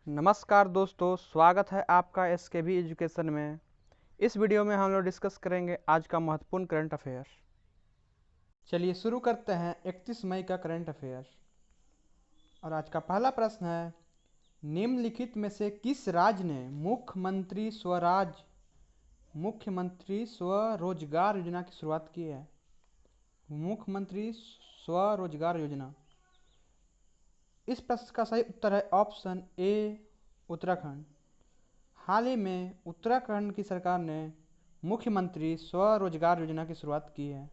नमस्कार दोस्तों, स्वागत है आपका एसकेबी एजुकेशन में। इस वीडियो में हम लोग डिस्कस करेंगे आज का महत्वपूर्ण करंट अफेयर। चलिए शुरू करते हैं 31 मई का करंट अफेयर। और आज का पहला प्रश्न है, निम्नलिखित में से किस राज्य ने मुख्यमंत्री स्वरोजगार योजना की शुरुआत की है? मुख्यमंत्री स्वरोजगार योजना। इस प्रश्न का सही उत्तर है ऑप्शन ए, उत्तराखंड। हाल ही में उत्तराखंड की सरकार ने मुख्यमंत्री स्वरोजगार योजना की शुरुआत की है।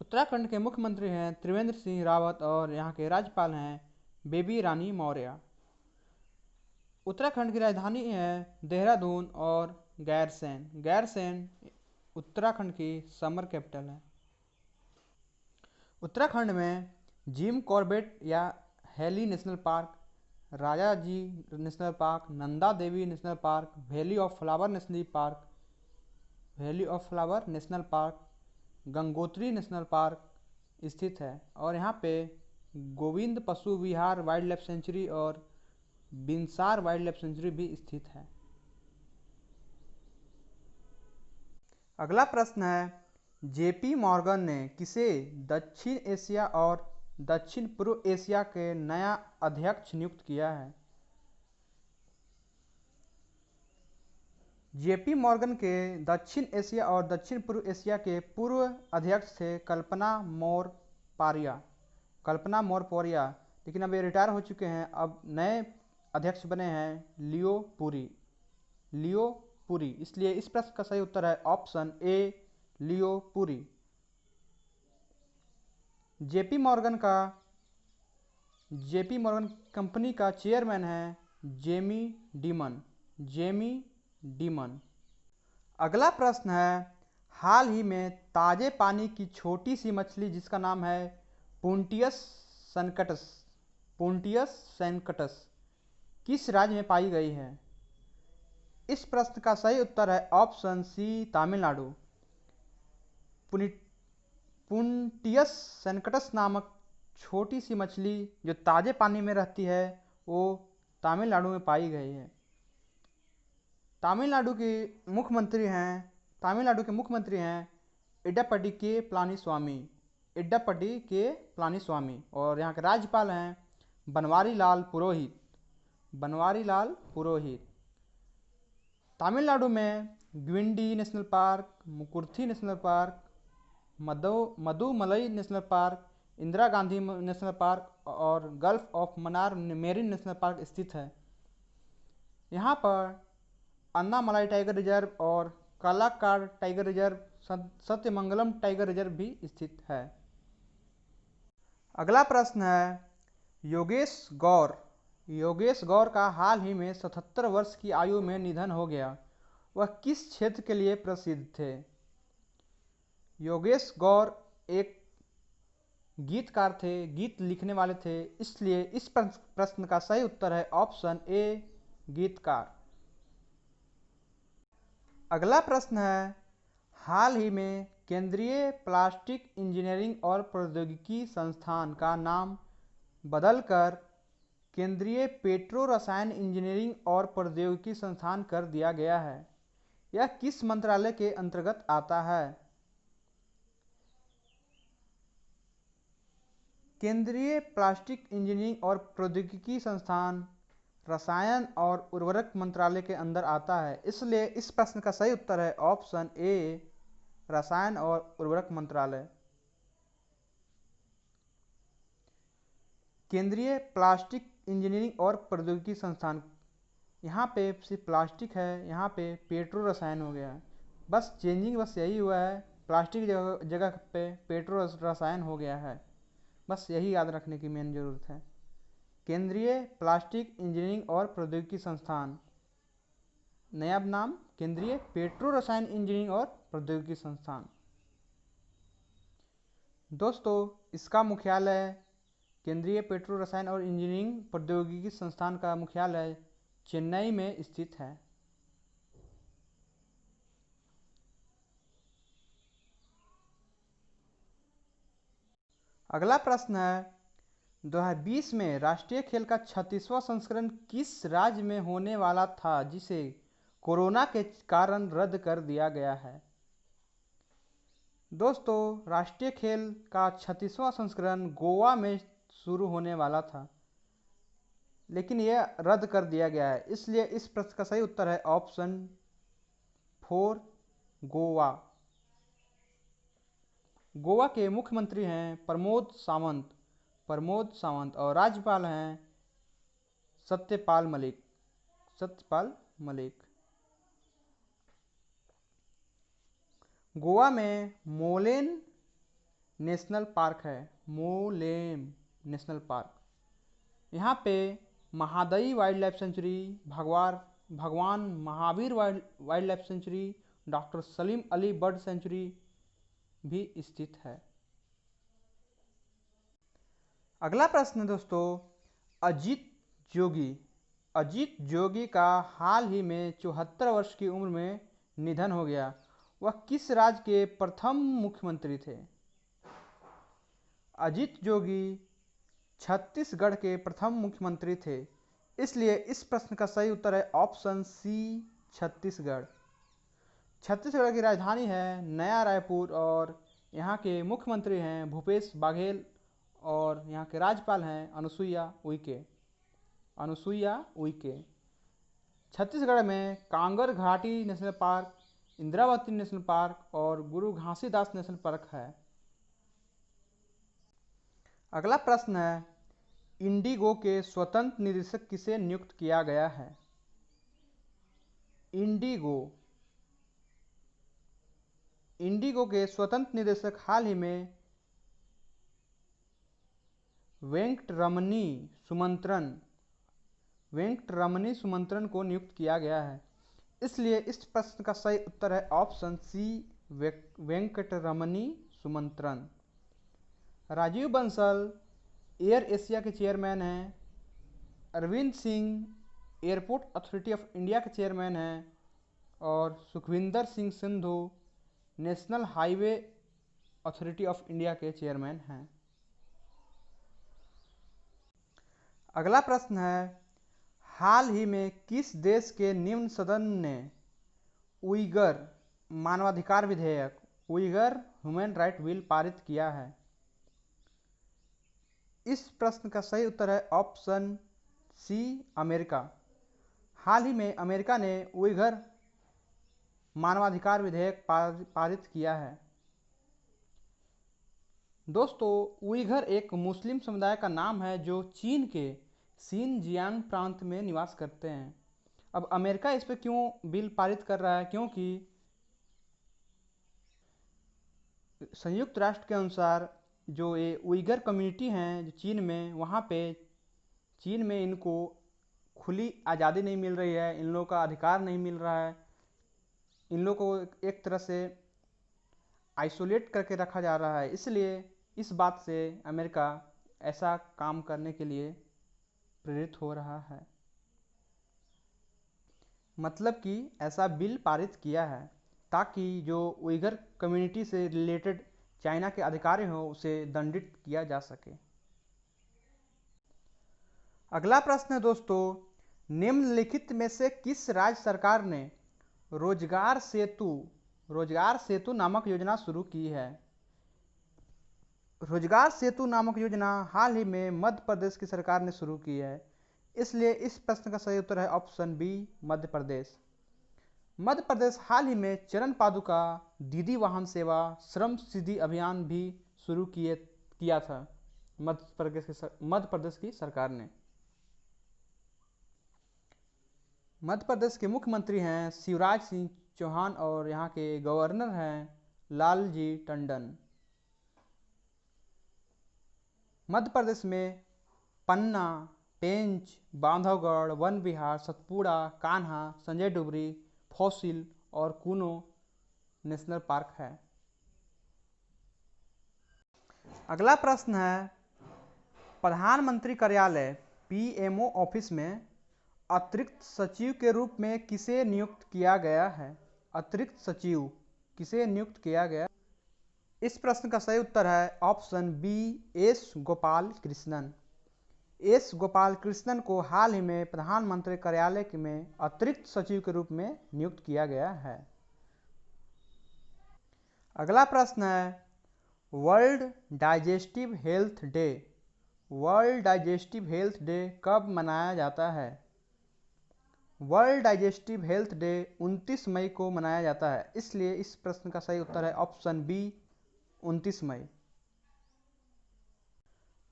उत्तराखंड के मुख्यमंत्री हैं त्रिवेंद्र सिंह रावत और यहाँ के राज्यपाल हैं बेबी रानी मौर्य। उत्तराखंड की राजधानी है देहरादून और गैरसैंण उत्तराखंड की समर कैपिटल है। उत्तराखंड में जिम कॉर्बेट या heli national park, Rajaji national park, Nanda Devi national park, valley of flower national park, Gangotri national park स्थित है। और यहाँ पे गोविंद पशु विहार वाइल्ड लाइफ सेंचुरी और बिनसार वाइल्ड लाइफ सेंचुरी भी स्थित है। अगला प्रश्न है, जेपी मॉर्गन ने किसे दक्षिण एशिया और दक्षिण पूर्व एशिया के नया अध्यक्ष नियुक्त किया है? जेपी मॉर्गन के दक्षिण एशिया और दक्षिण पूर्व एशिया के पूर्व अध्यक्ष थे कल्पना मौर्य, लेकिन अब ये रिटायर हो चुके हैं। अब नए अध्यक्ष बने हैं लियो पुरी। इसलिए इस प्रश्न का सही उत्तर है option A, Leo Puri. JP Morgan company का चेयरमैन है जेमी डीमन। अगला प्रश्न है, हाल ही में ताजे पानी की छोटी सी मछली जिसका नाम है पुंटियस सैनकटस किस राज्य में पाई गई है? इस प्रश्न का सही उत्तर है ऑप्शन सी, तमिलनाडु। पुंटियस सैनकटस नामक छोटी सी मछली जो ताजे पानी में रहती है वो तमिलनाडु में पाई गई है। तमिलनाडु के मुख्यमंत्री हैं इड्डापड्डी के पलानीस्वामी और यहाँ के राज्यपाल हैं बनवारी लाल पुरोहित। तमिलनाडु में Guindy national park, Mukurthi national park, Mudumalai national park, Indira Gandhi national park और gulf of Mannar marine national park स्थित है। यहाँ पर अन्नामलाई टाइगर रिजर्व और Kalakad tiger reserve, Sathyamangalam tiger reserve भी स्थित है। अगला प्रश्न है, योगेश गौर का हाल ही में 77 वर्ष की आयु में निधन हो गया। वह किस क्षेत्र के लिए प्रसिद्ध थे? योगेश गौर एक गीतकार थे, गीत लिखने वाले थे, इसलिए इस प्रश्न का सही उत्तर है ऑप्शन ए, गीतकार। अगला प्रश्न है, हाल ही में केंद्रीय प्लास्टिक इंजीनियरिंग और प्रौद्योगिकी संस्थान का नाम बदलकर केंद्रीय पेट्रो रसायन इंजीनियरिंग और प्रौद्योगिकी संस्थान कर दिया गया है। यह किस मंत्रालय के अंतर्गत आता है? केंद्रीय प्लास्टिक इंजीनियरिंग और प्रौद्योगिकी संस्थान रसायन और उर्वरक मंत्रालय के अंदर आता है, इसलिए इस प्रश्न का सही उत्तर है ऑप्शन ए, रसायन और उर्वरक मंत्रालय। केंद्रीय प्लास्टिक इंजीनियरिंग और प्रौद्योगिकी संस्थान, यहाँ पे सिर्फ प्लास्टिक है, यहाँ पे पेट्रो रसायन हो गया है। बस चेंजिंग बस यही हुआ है, प्लास्टिक जगह पे पेट्रो रसायन हो गया है। बस यही याद रखने की मेन ज़रूरत है। केंद्रीय प्लास्टिक इंजीनियरिंग और प्रौद्योगिकी संस्थान, नया नाम केंद्रीय पेट्रो रसायन इंजीनियरिंग और प्रौद्योगिकी संस्थान। दोस्तों, इसका मुख्यालय केंद्रीय पेट्रो रसायन और इंजीनियरिंग प्रौद्योगिकी संस्थान का मुख्यालय चेन्नई में स्थित है। अगला प्रश्न है, 2020 में राष्ट्रीय खेल का 36वां संस्करण किस राज्य में होने वाला था जिसे कोरोना के कारण रद्द कर दिया गया है? दोस्तों, राष्ट्रीय खेल का 36वां संस्करण गोवा में शुरू होने वाला था, लेकिन यह रद्द कर दिया गया है। इसलिए इस प्रश्न का सही उत्तर है ऑप्शन 4, गोवा। गोवा के मुख्यमंत्री हैं प्रमोद सावंत और राज्यपाल हैं सत्यपाल मलिक। गोवा में मोलेम नेशनल पार्क है, मोलेम नेशनल पार्क। यहाँ पे महादई वाइल्ड लाइफ सेंचुरी, भगवान Mahavir wild life sanctuary, doctor Salim Ali bird sanctuary भी स्थित है। अगला प्रश्न दोस्तों, अजीत जोगी का हाल ही में 74 वर्ष की उम्र में निधन हो गया। वह किस राज्य के प्रथम मुख्यमंत्री थे? अजीत जोगी छत्तीसगढ़ के प्रथम मुख्यमंत्री थे। इसलिए इस प्रश्न का सही उत्तर है ऑप्शन सी, छत्तीसगढ़। छत्तीसगढ़ की राजधानी है नया रायपुर और यहाँ के मुख्यमंत्री हैं भूपेश बाघेल और यहाँ के राज्यपाल हैं अनुसुईया उइके। छत्तीसगढ़ में कांगर घाटी national park, Indravati national park और गुरु घासीदास नेशनल पार्क है। अगला प्रश्न है, इंडिगो के स्वतंत्र निदेशक किसे नियुक्त किया गया है? इंडिगो के स्वतंत्र निदेशक हाल ही में वेंकटरमणी सुमंत्रन को नियुक्त किया गया है। इसलिए इस प्रश्न का सही उत्तर है option C, Venkataramani Sumantran. Rajeev Bansal air Asia के चेयरमैन हैं। Arvind Singh airport authority of India के चेयरमैन हैं और Sukhvinder Singh Sindhu national highway authority of India के चेयरमैन हैं। अगला प्रश्न है, हाल ही में किस देश के निम्न सदन ने उइगर मानवाधिकार विधेयक, उइगर ह्यूमन राइट बिल पारित किया है? इस प्रश्न का सही उत्तर है ऑप्शन सी, अमेरिका। हाल ही में अमेरिका ने उइगर मानवाधिकार विधेयक पारित किया है। दोस्तों, उइगर एक मुस्लिम समुदाय का नाम है जो चीन के शिनजियांग प्रांत में निवास करते हैं। अब अमेरिका इस पर क्यों बिल पारित कर रहा है? क्योंकि संयुक्त राष्ट्र के अनुसार जो ये उइगर कम्युनिटी हैं जो चीन में, वहाँ पे चीन में इनको खुली आज़ादी नहीं मिल रही है, इन लोगों का अधिकार नहीं मिल रहा है, इन लोगों को एक तरह से आइसोलेट करके रखा जा रहा है। इसलिए इस बात से अमेरिका ऐसा काम करने के लिए प्रेरित हो रहा है, मतलब कि ऐसा बिल पारित किया है ताकि जो उइगर कम्युनिटी से रिलेटेड चाइना के अधिकारी हो उसे दंडित किया जा सके। अगला प्रश्न है दोस्तों, निम्नलिखित में से किस राज्य सरकार ने रोजगार सेतु नामक योजना शुरू की है? रोजगार सेतु नामक योजना हाल ही में मध्य प्रदेश की सरकार ने शुरू की है। इसलिए इस प्रश्न का सही उत्तर है ऑप्शन बी, मध्य प्रदेश। मध्य प्रदेश हाल ही में चरण पादुका दीदी वाहन सेवा श्रम सिद्धि अभियान भी शुरू किया था मध्य प्रदेश की सरकार ने। मध्य प्रदेश के मुख्यमंत्री हैं शिवराज सिंह चौहान और यहाँ के गवर्नर हैं लालजी टंडन। मध्य प्रदेश में पन्ना, पेंच, बांधवगढ़, वन विहार, सतपुड़ा, कान्हा, संजय डुबरी, फॉसिल और कूनो नेशनल पार्क है। अगला प्रश्न है, प्रधानमंत्री कार्यालय पीएमओ ऑफिस में अतिरिक्त सचिव के रूप में किसे नियुक्त किया गया है? अतिरिक्त सचिव किसे नियुक्त किया गया? इस प्रश्न का सही उत्तर है option B, S Gopalakrishnan. S Gopalakrishnan को हाल ही में प्रधानमंत्री कार्यालय में अतिरिक्त सचिव के रूप में नियुक्त किया गया है। अगला प्रश्न है, world digestive health day. World digestive health day कब मनाया जाता है? वर्ल्ड डाइजेस्टिव हेल्थ डे 29 मई को मनाया जाता है, इसलिए इस प्रश्न का सही उत्तर है ऑप्शन बी 29 मई।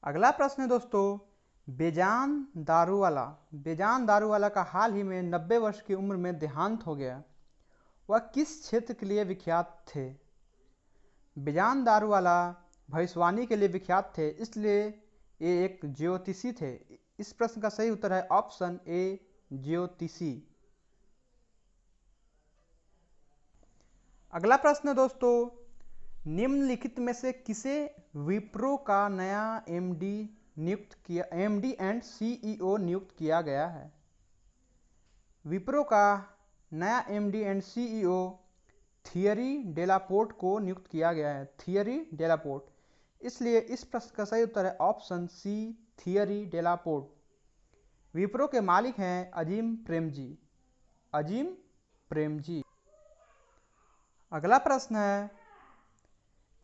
अगला प्रश्न है दोस्तों, बेजान दारूवाला। बेजान दारूवाला का हाल ही में 90 वर्ष की उम्र में देहांत हो गया। वह किस क्षेत्र के लिए विख्यात थे? बेजान दारूवाला भविष्यवाणी के लिए विख्यात थे, इसलिए ये एक ज्योतिषी थे। इस प्रश्न का सही उत्तर है ऑप्शन ए ज्योतिषी। अगला प्रश्न है दोस्तों, निम्नलिखित में से किसे विप्रो का नया एमडी एंड सीईओ नियुक्त किया गया है? विप्रो का नया एमडी एंड सीईओ थियरी डेलापोर्ट को नियुक्त किया गया है। थियरी डेलापोर्ट, इसलिए इस प्रश्न का सही उत्तर है option C Thierry Delaporte. Wipro के मालिक हैं अजीम प्रेमजी। अजीम प्रेमजी। अगला प्रश्न है,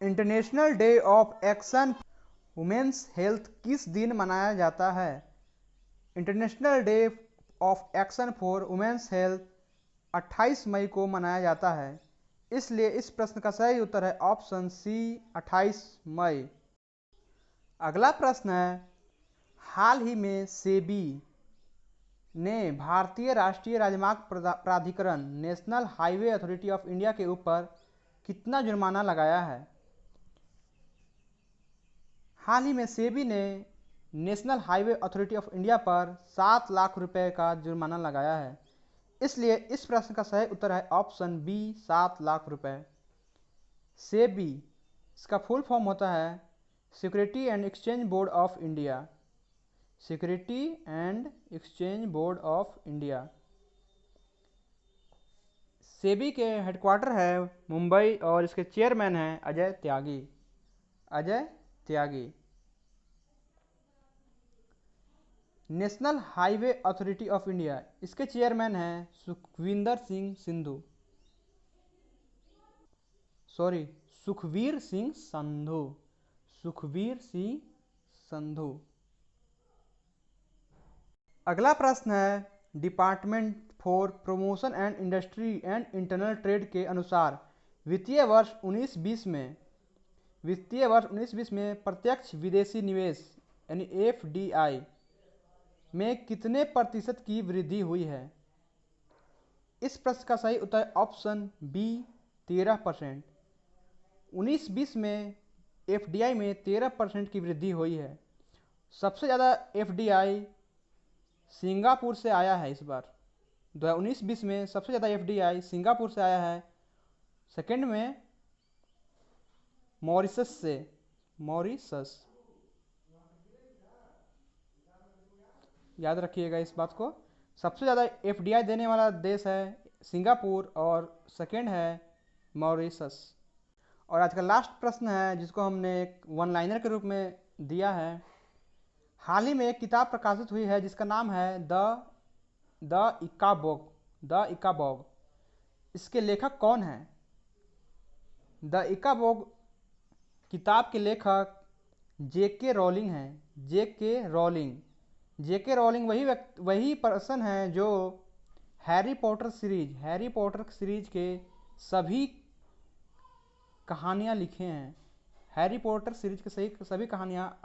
international day of action women's health किस दिन मनाया जाता है? International day of action for women's health 28 मई को मनाया जाता है, इसलिए इस प्रश्न का सही उत्तर है ऑप्शन सी 28 मई। अगला प्रश्न है, हाल ही में सेबी ने भारतीय राष्ट्रीय राजमार्ग प्राधिकरण national highway authority of India के ऊपर कितना जुर्माना लगाया है? हाल ही में सेबी ने national highway authority of India पर 7 लाख रुपए का जुर्माना लगाया है, इसलिए इस प्रश्न का सही उत्तर है ऑप्शन बी 7 लाख रुपए। सेबी, इसका फुल फॉर्म होता है security and exchange board of India. Security and exchange board of India. SEBI के हेडक्वार्टर है मुंबई और इसके चेयरमैन हैं Ajay Tyagi. Ajay Tyagi. National highway authority of India, इसके चेयरमैन हैं सुखविंदर सिंह सिंधु। सुखवीर सिंह संधू। सुखवीर सिंह संधू। अगला प्रश्न है, department for promotion and industry and internal trade के अनुसार वित्तीय वर्ष 19-20 में प्रत्यक्ष विदेशी निवेश यानी एफडीआई में कितने प्रतिशत की वृद्धि हुई है? इस प्रश्न का सही उत्तर ऑप्शन बी 13%। 19-20 में एफडीआई में 13% की वृद्धि हुई है। सबसे ज़्यादा एफडीआई सिंगापुर से आया है। इस बार 2019-20 में सबसे ज़्यादा एफडीआई सिंगापुर से आया है। सेकंड में मॉरिशस से। मॉरिशस, याद रखिएगा इस बात को। सबसे ज़्यादा एफडीआई देने वाला देश है सिंगापुर और सेकंड है मॉरिशस। और आज का लास्ट प्रश्न है जिसको हमने एक वन लाइनर के रूप में दिया है। हाल ही में एक किताब प्रकाशित हुई है जिसका नाम है द इकाबॉग। इसके लेखक कौन है? द इकाबॉग किताब के लेखक जेके रॉलिंग हैं। जेके रॉलिंग वही पर्सन है जो हैरी पॉटर सीरीज के सभी कहानियाँ लिखे हैं। हैरी पॉटर सीरीज के सभी कहानियाँ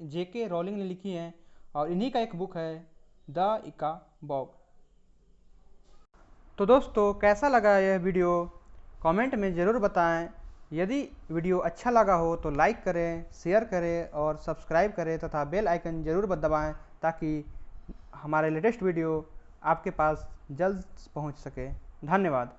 जेके रॉलिंग ने लिखी हैं और इन्हीं का एक बुक है द इकाबॉग। तो दोस्तों, कैसा लगा यह वीडियो कमेंट में ज़रूर बताएं। यदि वीडियो अच्छा लगा हो तो लाइक करें, शेयर करें और सब्सक्राइब करें तथा बेल आइकन ज़रूर दबाएं ताकि हमारे लेटेस्ट वीडियो आपके पास जल्द पहुंच सके। धन्यवाद।